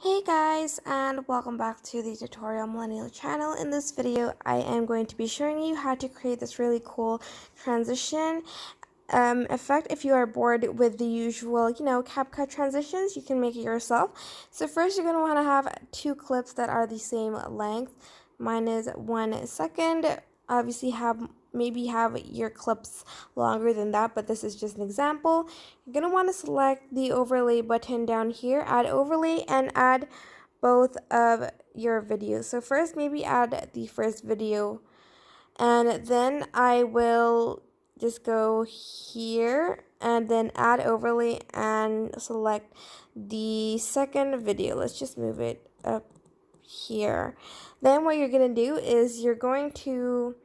Hey guys, and welcome back to the Tutorial Millennial channel. In this video, I am going to be showing you how to create this really cool transition effect. If you are bored with the usual, CapCut transitions, you can make it yourself. So first, you're going to want to have two clips that are the same length. Mine is 1 second. Obviously, maybe have your clips longer than that, but this is just an example. You're going to want to select the overlay button down here, add overlay, and add both of your videos. So first, maybe add the first video, and then I will just go here and then add overlay and select the second video. Let's just move it up here. Then what you're going to do is you're going to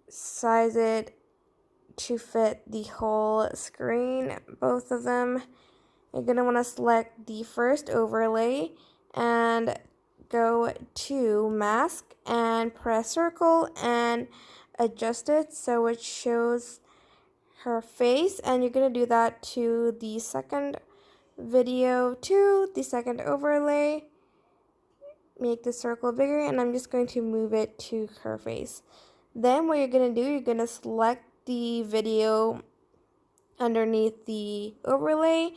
size it to fit the whole screen, both of them. You're going to want to select the first overlay and go to mask and press circle and adjust it so it shows her face, and you're going to do that to the second video, to the second overlay. Make the circle bigger, and I'm just going to move it to her face. Then what you're going to do, you're going to select the video underneath the overlay,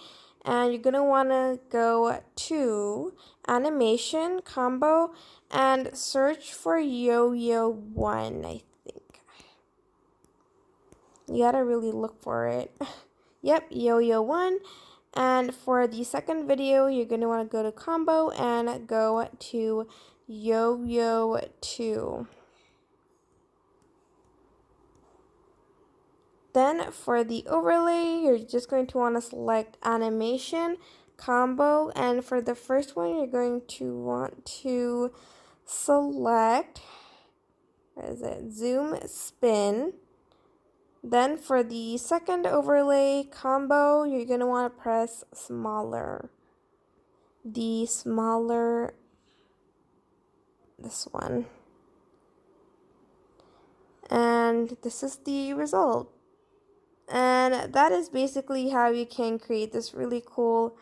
and you're going to want to go to animation combo and search for yo-yo 1. I think you gotta really look for it. Yep, yo-yo 1. And for the second video, you're going to want to go to combo and go to yo-yo 2. Then for the overlay, you're just going to want to select animation combo, and for the first one, you're going to want to select, where is it, zoom spin. Then for the second overlay combo, you're going to want to press smaller. The smaller, this one. And this is the result. And that is basically how you can create this really cool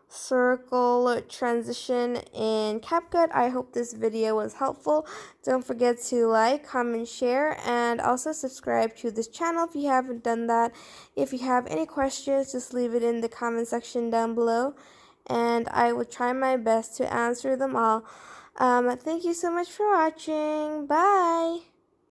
circle transition in CapCut. I hope this video was helpful. Don't forget to like, comment, share, and also subscribe to this channel if you haven't done that. If you have any questions, just leave it in the comment section down below, and I will try my best to answer them all. Thank you so much for watching. Bye!